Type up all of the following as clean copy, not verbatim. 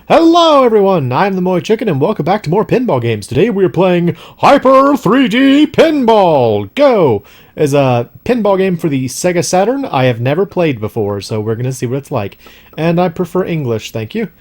Hello everyone, I'm the MoeChicken and welcome back to more pinball games. Today we are playing Hyper 3D Pinball! Go! Is a pinball game for the Sega Saturn I have never played before, so we're gonna see what it's like. And I prefer English, thank you.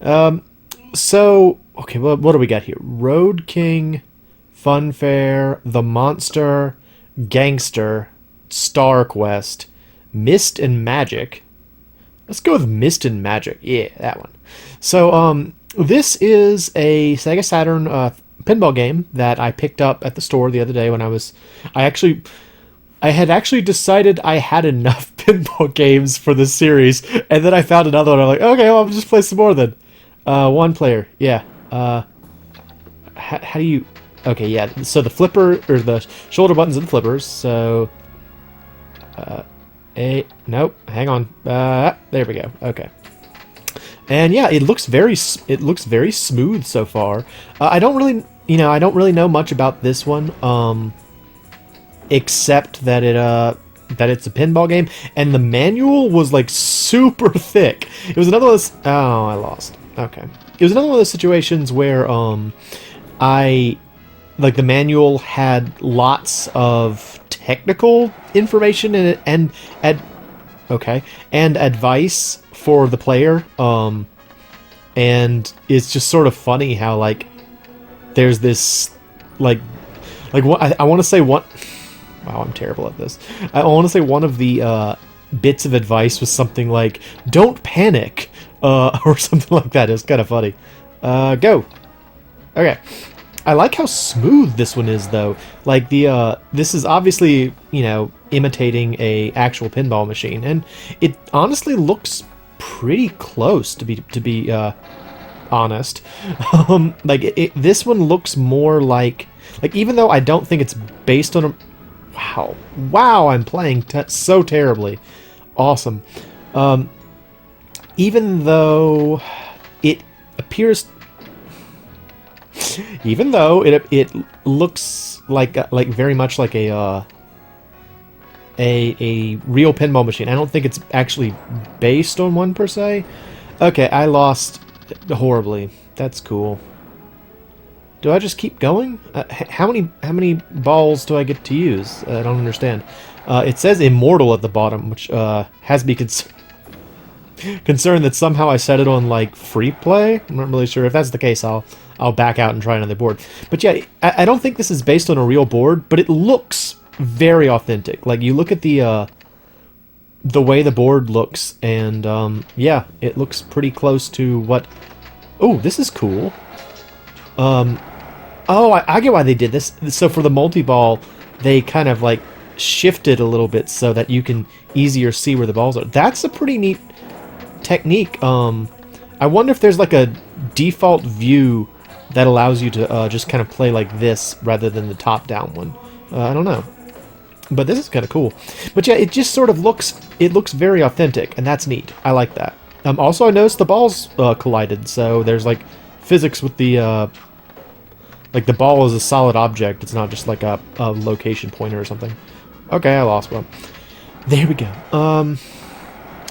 Okay, well, what do we got here? Road King, Funfair, The Monster, Gangster, Star Quest, Mist and Magic. Let's go with Mist and Magic. Yeah, that one. So, this is a Sega Saturn pinball game that I picked up at the store the other day when I had actually decided I had enough pinball games for this series, and then I found another one. I'm like, okay, well, I'll just play some more then. One player, yeah. How do you? Okay, yeah. So the flipper or the shoulder buttons and the flippers. So, nope. Hang on. There we go. Okay. And yeah, it looks very smooth so far. I don't really know much about this one, except that it's a pinball game, and the manual was like super thick. It was another one of those. Oh, I lost. Okay. It was another one of those situations where the manual had lots of technical information in it and advice for the player, and it's just sort of funny how there's this what I want to say one. Wow, I'm terrible at this. I want to say one of the bits of advice was something like "Don't panic," or something like that. It's kind of funny. Go. Okay. I like how smooth this one is, though. This is obviously, imitating a actual pinball machine, and it honestly looks pretty close to be honest. This one looks more like even though I don't think it's based on a. Wow! I'm playing so terribly. Awesome. Even though it appears. Even though it looks like very much like a real pinball machine, I don't think it's actually based on one per se. Okay, I lost horribly. That's cool. Do I just keep going? How many balls do I get to use? I don't understand. It says immortal at the bottom, which has me concerned that somehow I set it on free play. I'm not really sure. If that's the case, I'll back out and try another board. But yeah, I don't think this is based on a real board, but it looks very authentic. You look at the way the board looks, and yeah, it looks pretty close to what. Oh, this is cool. Oh, I get why they did this. So for the multi-ball, they kind of shifted a little bit so that you can easier see where the balls are. That's a pretty neat technique. I wonder if there's a default view that allows you to just kind of play like this rather than the top-down one. I don't know, but this is kind of cool. But yeah, it just sort of looks very authentic, and that's neat. I like that. Also, I noticed the balls collided, so there's physics with the the ball is a solid object. It's not just a location pointer or something. Okay, I lost one. There we go.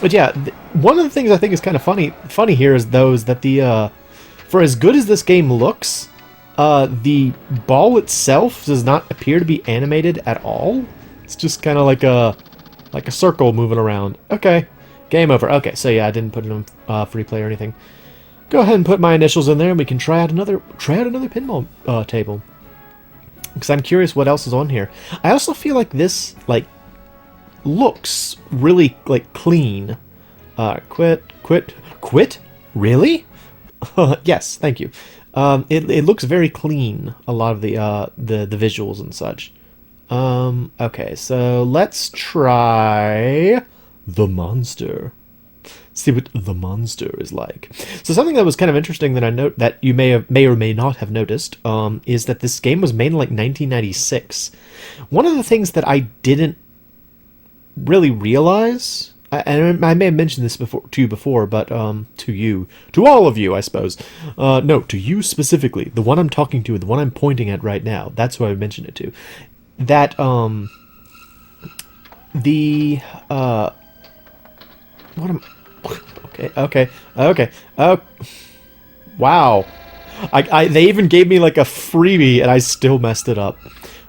But yeah, one of the things I think is kind of funny here is that for as good as this game looks, the ball itself does not appear to be animated at all. It's just kind of like a circle moving around. Okay, game over. Okay, so yeah, I didn't put it on free play or anything. Go ahead and put my initials in there, and we can try out another pinball table. Because I'm curious what else is on here. I also feel like this looks really clean. Quit? Really? Yes, thank you. It looks very clean. A lot of the visuals and such. Okay, so let's try the monster. See what the monster is like. So something that was kind of interesting that I note that you may or may not have noticed is that this game was made in 1996. One of the things that I didn't really realize, and I may have mentioned this to you before, but to all of you, I suppose. No, to you specifically, the one I'm talking to, the one I'm pointing at right now. That's who I mentioned it to. That what am. Okay. Oh. Wow. They even gave me like a freebie and I still messed it up.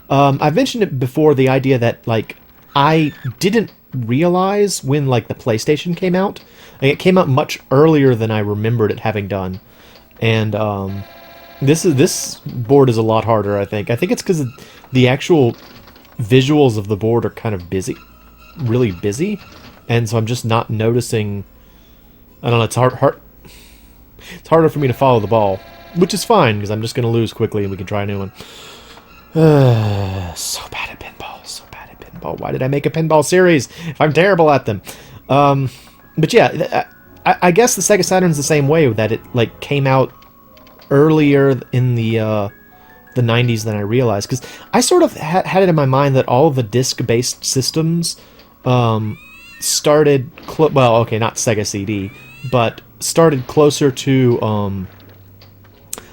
I've mentioned it before, the idea that like I didn't realize when like the PlayStation came out. Like, it came out much earlier than I remembered it having done. And this board is a lot harder, I think. I think it's because the actual visuals of the board are kind of busy. Really busy. And so I'm just not noticing. I don't know, it's it's harder for me to follow the ball. Which is fine, because I'm just going to lose quickly and we can try a new one. So bad at pinball. So bad at pinball. Why did I make a pinball series if I'm terrible at them? But yeah, I guess the Sega Saturn's the same way, that it like came out earlier in the 90s than I realized. Because I sort of had it in my mind that all of the disc-based systems started... well, okay, not Sega CD, but started closer to...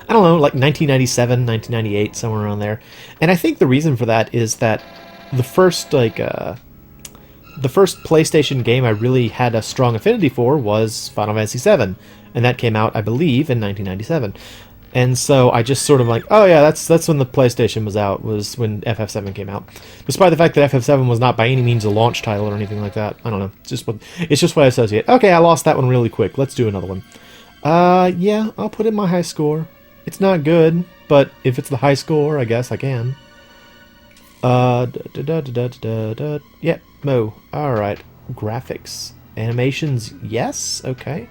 I don't know, like 1997, 1998, somewhere around there. And I think the reason for that is that the first PlayStation game I really had a strong affinity for was Final Fantasy VII, and that came out, I believe, in 1997. And so I just sort of like, oh yeah, that's when the PlayStation was out, was when FF7 came out. Despite the fact that FF7 was not by any means a launch title or anything like that. I don't know, it's just what I associate. Okay, I lost that one really quick. Let's do another one. Yeah, I'll put in my high score. It's not good, but if it's the high score, I guess I can. Yeah, Mo. Alright. Graphics. Animations, yes? Okay.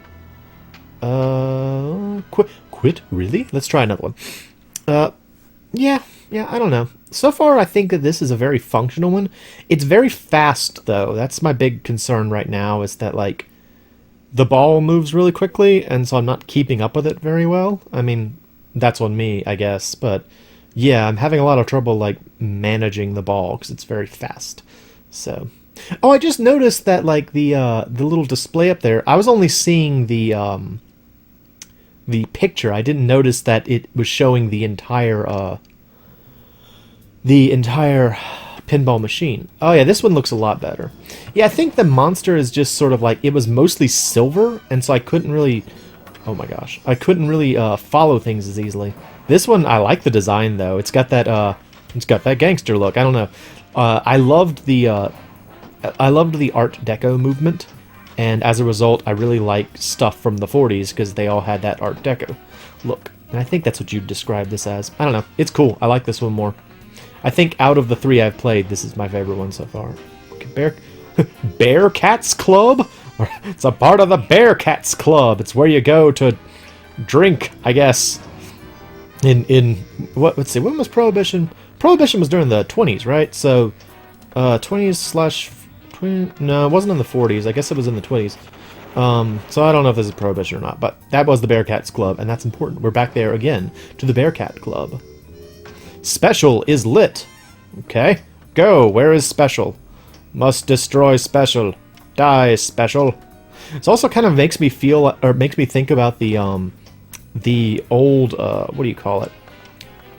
Quit? Really? Let's try another one. Yeah, I don't know. So far, I think that this is a very functional one. It's very fast, though. That's my big concern right now, is that, like, the ball moves really quickly, and so I'm not keeping up with it very well. I mean... that's on me, I guess, but yeah, I'm having a lot of trouble, like, managing the ball, because it's very fast, so... Oh, I just noticed that, like, the little display up there, I was only seeing the picture. I didn't notice that it was showing the entire pinball machine. Oh yeah, this one looks a lot better. Yeah, I think the monster is just sort of like, it was mostly silver, and so I couldn't really... oh my gosh. I couldn't really follow things as easily. This one, I like the design, though. It's got that gangster look. I don't know. I loved the Art Deco movement, and as a result, I really like stuff from the 40s, because they all had that Art Deco look. And I think that's what you'd describe this as. I don't know. It's cool. I like this one more. I think out of the three I've played, this is my favorite one so far. Bearcats Club? It's a part of the Bearcats Club. It's where you go to drink, I guess. Let's see, when was Prohibition? Prohibition was during the 20s, right? So, 20s / no, it wasn't in the 40s. I guess it was in the 20s. So I don't know if this is Prohibition or not, but that was the Bearcats Club, and that's important. We're back there again to the Bearcat Club. Special is lit. Okay, go. Where is Special? Must destroy Special. Die, Special. It also kind of makes me feel, or makes me think about the old, what do you call it?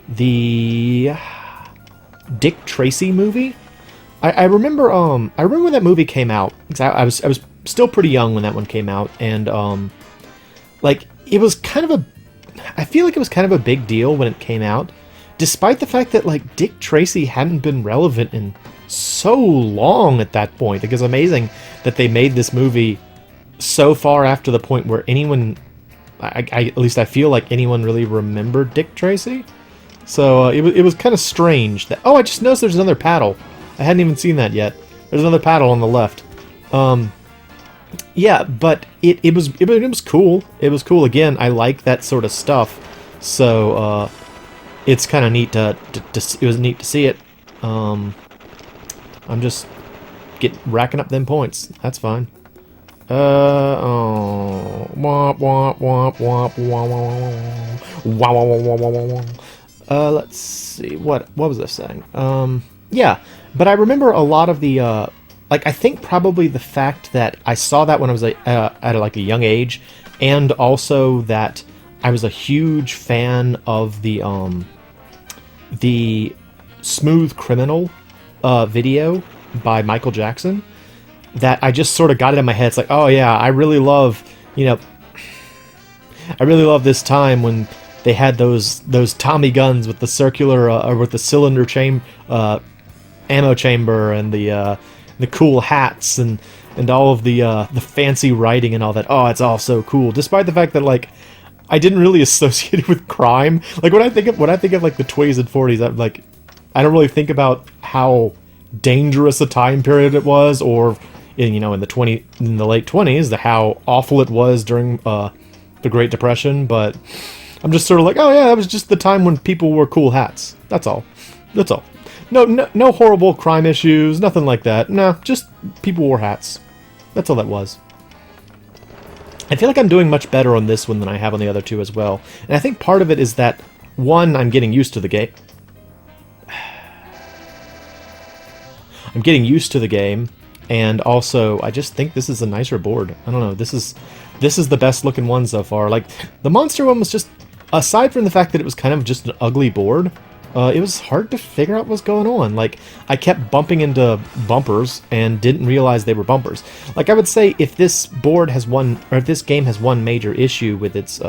The Dick Tracy movie. I remember when that movie came out. I was still pretty young when that one came out, and like, it was kind of I feel like it was kind of a big deal when it came out, despite the fact that, like, Dick Tracy hadn't been relevant in so long at that point. Like, it's amazing that they made this movie so far after the point where anyone, at least I feel like anyone really remembered Dick Tracy. So it was kind of strange that... oh, I just noticed there's another paddle. I hadn't even seen that yet. There's another paddle on the left. Yeah, but it was cool. It was cool. Again, I like that sort of stuff. So it's kind of neat it was neat to see it. I'm just racking up them points. That's fine. Oh. Womp, womp, womp, womp, womp, womp, womp. Let's see. What was I saying? Yeah, but I remember a lot of the, like, I think probably the fact that I saw that when I was at like a young age, and also that I was a huge fan of the Smooth Criminal video by Michael Jackson, that I just sort of got it in my head. It's like, oh yeah, I really love, you know, I really love this time when they had those Tommy guns with the circular or with the cylinder ammo chamber, and the cool hats and all of the fancy writing and all that. Oh, it's all so cool. Despite the fact that like I didn't really associate it with crime. Like when I think of like the 20s and 40s, I don't really think about how dangerous a time period it was, or in the late 20s, how awful it was during the Great Depression. But I'm just sort of like, oh yeah, that was just the time when people wore cool hats. That's all. No horrible crime issues, nothing like that. No, just people wore hats. That's all that was. I feel like I'm doing much better on this one than I have on the other two as well. And I think part of it is that, one, I'm getting used to the game. And also, I just think this is a nicer board. I don't know, this is the best looking one so far. Like, the Monster one was just, aside from the fact that it was kind of just an ugly board, it was hard to figure out what was going on. Like, I kept bumping into bumpers and didn't realize they were bumpers. Like, I would say if this board has if this game has one major issue with its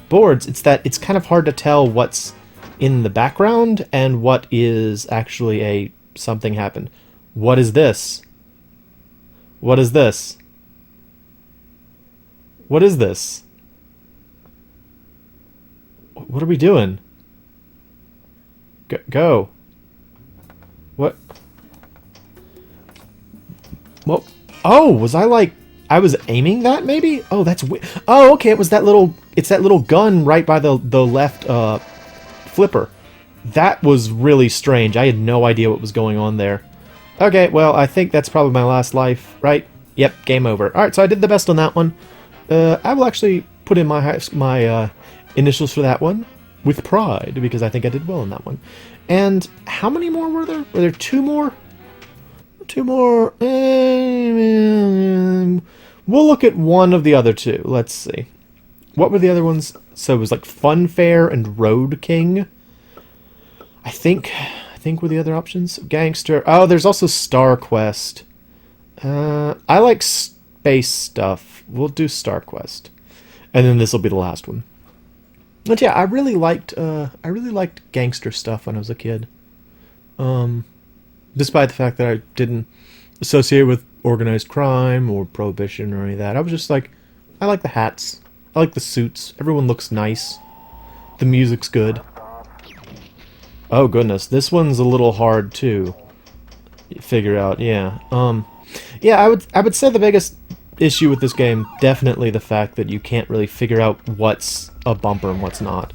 boards, it's that it's kind of hard to tell what's in the background and what is actually something happened. What is this? What is this? What is this? What are we doing? Go. What? Well, oh, was I was aiming that maybe? Oh, that's oh, okay, it's that little gun right by the left flipper. That was really strange. I had no idea what was going on there. Okay, well, I think that's probably my last life, right? Yep, game over. Alright, so I did the best on that one. I will actually put in my initials for that one with pride, because I think I did well on that one. And how many more were there? Were there two more? Two more. We'll look at one of the other two. Let's see. What were the other ones? So it was like Funfair and Road King. I think were the other options. Gangster. Oh, there's also Star Quest. I like space stuff. We'll do Star Quest. And then this will be the last one. But yeah, I really liked gangster stuff when I was a kid. Despite the fact that I didn't associate with organized crime or prohibition or any of that. I was just like, I like the hats. I like the suits. Everyone looks nice. The music's good. Oh goodness, this one's a little hard to figure out. Yeah. Yeah, I would say the biggest issue with this game, definitely the fact that you can't really figure out what's a bumper and what's not.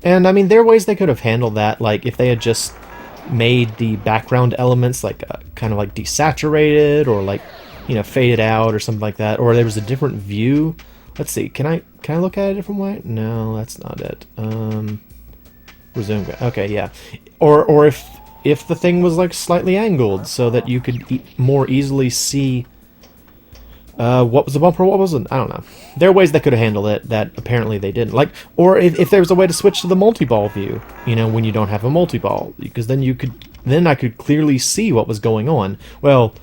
And I mean, there are ways they could have handled that, like if they had just made the background elements like kind of like desaturated or like, faded out or something like that, or there was a different view. Let's see, can I look at it a different way? No, that's not it. Resume. Okay, yeah. Or if the thing was like slightly angled so that you could more easily see what was the bumper, what wasn't. I don't know. There are ways they could have handled it that apparently they didn't. Like, or if there was a way to switch to the multi-ball view, when you don't have a multi-ball, because then I could clearly see what was going on. Well,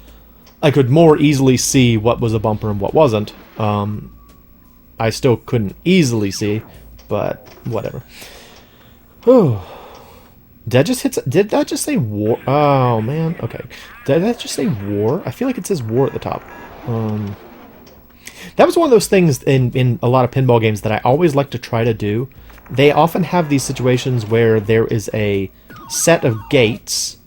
I could more easily see what was a bumper and what wasn't. I still couldn't easily see, but whatever. Oh, did that just say war? Oh man, okay. Did that just say war? I feel like it says war at the top. That was one of those things in a lot of pinball games that I always like to try to do. They often have these situations where there is a set of gates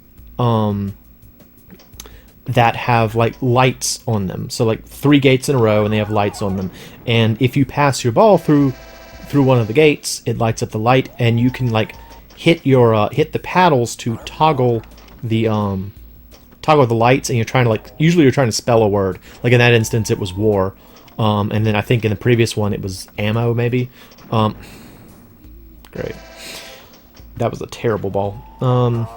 that have like lights on them. So like 3 gates in a row and they have lights on them. And if you pass your ball through one of the gates, it lights up the light, and you can like hit the paddles to toggle the lights, and usually you're trying to spell a word. Like in that instance it was war. And then I think in the previous one it was ammo maybe. Great. That was a terrible ball. I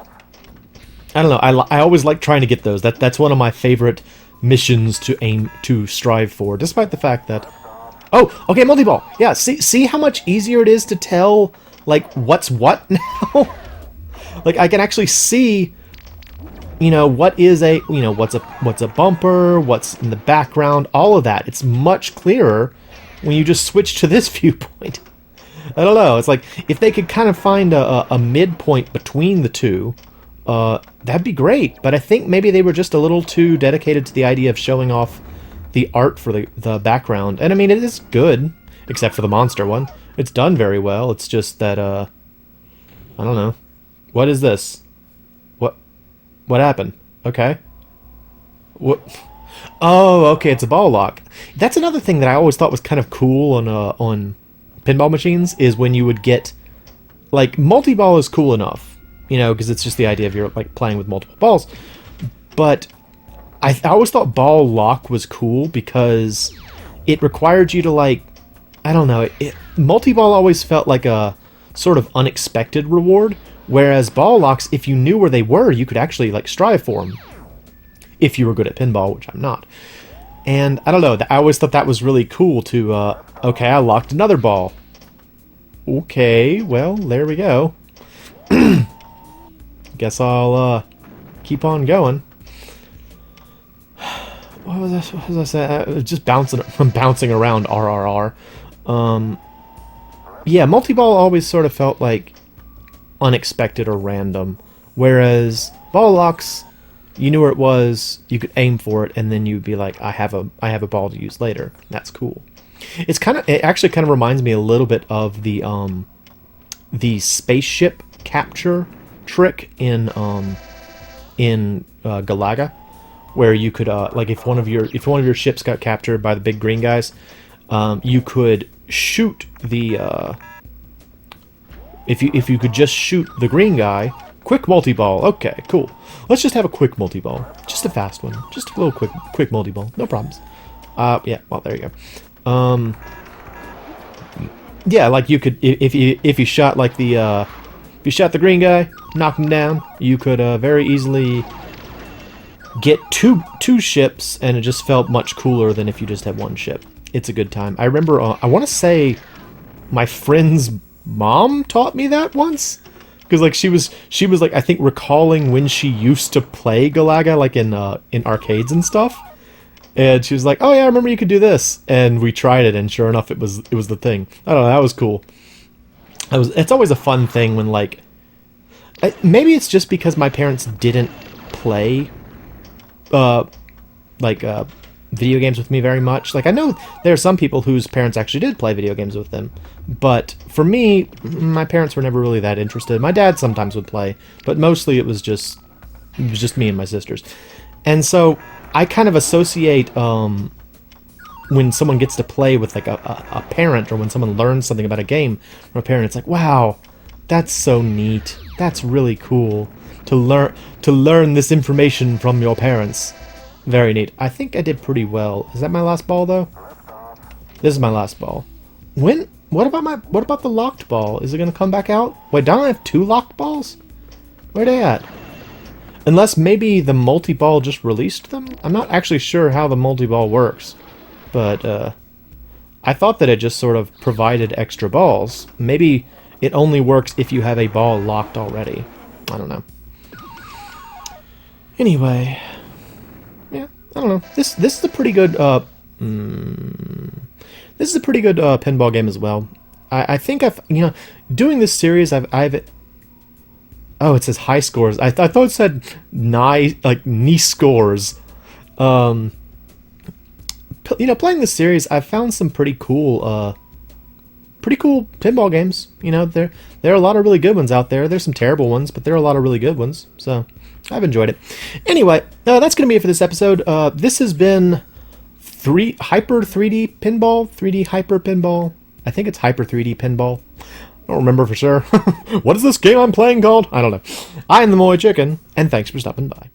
don't know. I always like trying to get those. That's one of my favorite missions to strive for, despite the fact that... Oh, okay, multi-ball. Yeah, see how much easier it is to tell, like, what's what now? Like, I can actually see, what is what's a bumper, what's in the background, all of that. It's much clearer when you just switch to this viewpoint. I don't know. It's like, if they could kind of find a midpoint between the two, that'd be great. But I think maybe they were just a little too dedicated to the idea of showing off the art for the background. And I mean, it is good, except for the monster one. It's done very well. It's just that, I don't know. What is this? What happened? Okay. What? Oh, okay, it's a ball lock. That's another thing that I always thought was kind of cool on pinball machines, is when you would get, like, multi-ball is cool enough, you know, because it's just the idea of you're, like, playing with multiple balls. But I always thought ball lock was cool because it required you to, like, I don't know, multi-ball always felt like a sort of unexpected reward, whereas ball locks, if you knew where they were, you could actually, like, strive for them. If you were good at pinball, which I'm not. And, I don't know, I always thought that was really cool to, okay, I locked another ball. Okay, well, there we go. Guess I'll, keep on going. What was I saying? Just bouncing around RRR. Yeah, multi-ball always sort of felt like unexpected or random, whereas ball locks, you knew where it was, you could aim for it, and then you'd be like, I have a ball to use later. That's cool. It actually kind of reminds me a little bit of the spaceship capture trick in Galaga, where you could like if one of your ships got captured by the big green guys, you could shoot the if you could just shoot the green guy. Quick multi-ball. Okay, cool. Let's just have a quick multi-ball. Just a fast one. Just a little quick multi-ball. No problems. Yeah, well, there you go. Yeah, like you could, if you shot like if you shot the green guy, knocked him down, you could very easily get two ships, and it just felt much cooler than if you just had one ship. It's a good time. I remember, I want to say my friend's mom taught me that once. Because like she was like, I think, recalling when she used to play Galaga, like in arcades and stuff, and she was like, "Oh yeah, I remember you could do this," and we tried it, and sure enough, it was the thing. I don't know, that was cool. It's always a fun thing when, like, maybe it's just because my parents didn't play video games with me very much. Like, I know there are some people whose parents actually did play video games with them, but for me, my parents were never really that interested. My dad sometimes would play, but mostly it was just me and my sisters. And so I kind of associate when someone gets to play with like a parent, or when someone learns something about a game from a parent, it's like, wow, that's so neat. That's really cool to learn this information from your parents. Very neat. I think I did pretty well. Is that my last ball, though? This is my last ball. What about the locked ball? Is it going to come back out? Wait, don't I have two locked balls? Where are they at? Unless maybe the multi-ball just released them? I'm not actually sure how the multi-ball works. But, I thought that it just sort of provided extra balls. Maybe it only works if you have a ball locked already. I don't know. Anyway... yeah, I don't know. This is a pretty good this is a pretty good pinball game as well. I think I've, you know, doing this series I've oh, it says high scores. I thought it said knee scores. You know, playing this series, I've found some pretty cool pinball games. You know, there are a lot of really good ones out there. There's some terrible ones, but there are a lot of really good ones. So I've enjoyed it. Anyway, that's going to be it for this episode. This has been Hyper 3D Pinball, 3D Hyper Pinball. I think it's Hyper 3D Pinball. I don't remember for sure. What is this game I'm playing called? I don't know. I am the MoeChicken, and thanks for stopping by.